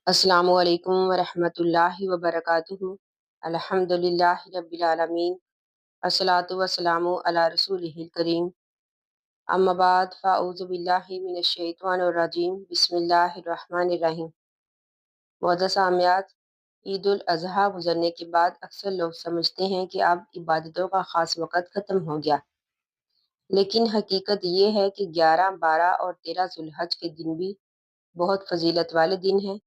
अस्सलामु अलैकुम वरहमतुल्लाहि वबरकातुहू। अल्हम्दुलिल्लाहि रब्बिल आलमीन। अस्सलातु वस्सलामु अला रसूलिहिल करीम। अम्मा बाद फ़अऊज़ु बिल्लाहि मिनश शैतानिर रजीम। बिस्मिल्लाहिर रहमानिर रहीम। मुअज़्ज़ज़ सामियात, ईद उल अज़हा गुजरने के बाद अक्सर लोग समझते हैं कि अब इबादतों का ख़ास वक़्त ख़त्म हो गया, लेकिन हकीकत ये है कि 11, 12 और 13 ज़ुल्हज के दिन भी बहुत फजीलत वाले दिन हैं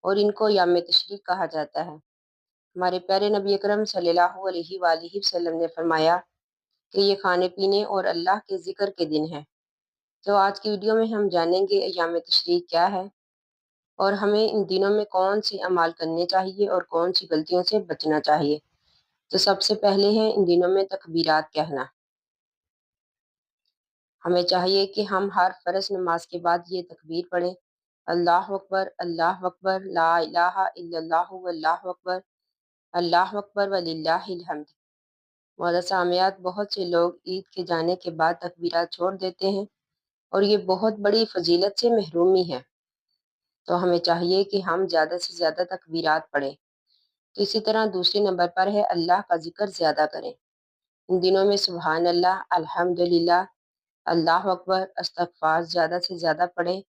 और इनको याम तशरीक़ कहा जाता है। हमारे प्यारे नबी अकरम सल्लल्लाहु अलैहि वालैहि वसल्लम ने फरमाया कि ये खाने पीने और अल्लाह के ज़िक्र के दिन हैं। तो आज की वीडियो में हम जानेंगे अय्याम तशरीक़ क्या है और हमें इन दिनों में कौन से अमाल करने चाहिए और कौन सी गलतियों से बचना चाहिए। तो सबसे पहले है इन दिनों में तकबीरात कहना। हमें चाहिए कि हम हर फ़र्ज़ नमाज के बाद ये तकबीर पढ़ें, अल्लाह अकबर, ला इलाहा इल्लल्लाहु वल्लाहु अकबर, अल्लाह अकबर वलिल्लाहिल हम्द। मौलाना सामियात, बहुत से लोग ईद के जाने के बाद तकबीरात छोड़ देते हैं और ये बहुत बड़ी फजीलत से महरूमी है। तो हमें चाहिए कि हम ज़्यादा से ज़्यादा तकबीरात पढ़ें। तो इसी तरह दूसरे नंबर पर है अल्लाह का जिक्र ज़्यादा करें। इन दिनों में सुबहान अल्लाह, अल्हम्दुलिल्लाह, अल्लाह अकबर, इस्तग़फ़ार ज़्यादा से ज़्यादा पढ़ें,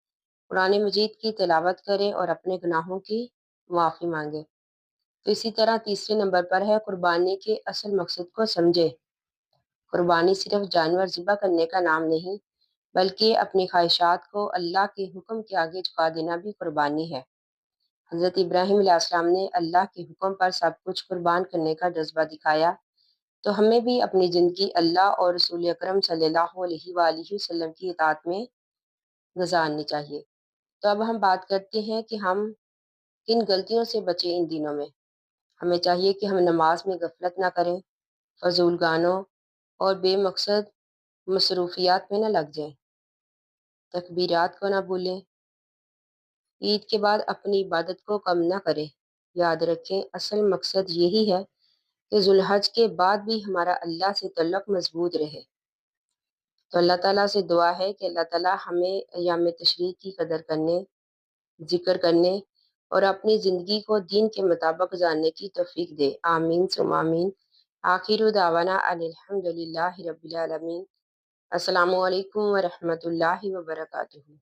कुरान मजीद की तिलावत करें और अपने गुनाहों की माफ़ी मांगें। तो इसी तरह तीसरे नंबर पर है कुर्बानी के असल मकसद को समझे। कुर्बानी सिर्फ जानवर ज़िबा करने का नाम नहीं, बल्कि अपनी ख्वाहिशात को अल्लाह के हुक्म के आगे झुका देना भी कुर्बानी है। हज़रत इब्राहीम अलैहिस्सलाम ने अल्लाह के हुक्म पर सब कुछ कुर्बान करने का जज्बा दिखाया, तो हमें भी अपनी ज़िंदगी अल्लाह और रसूल अकरम सल्लल्लाहु अलैहि वसल्लम की इताअत में गुजारनी चाहिए। तो अब हम बात करते हैं कि हम किन गलतियों से बचें इन दिनों में। हमें चाहिए कि हम नमाज में गफलत ना करें, फजूल गानों और बेमकसद मसरूफियात में न लग जाएं, तकबीरात को ना भूलें, ईद के बाद अपनी इबादत को कम ना करें। याद रखें, असल मकसद यही है कि जुल्हज के बाद भी हमारा अल्लाह से तल्लुक मजबूत रहे। तो अल्लाह ताला से दुआ है कि अल्लाह ताला हमें अय्याम तशरीक़ की कदर करने, जिक्र करने और अपनी ज़िंदगी को दीन के मुताबिक गुज़ारने की तौफ़ीक दे। आमीन सुम्मा आमीन। आखिरु दावाना अनिल हम्दुलिल्लाहि रब्बिल आलमीन। अस्सलामु अलैकुम व रहमतुल्लाहि व बरकातुहू।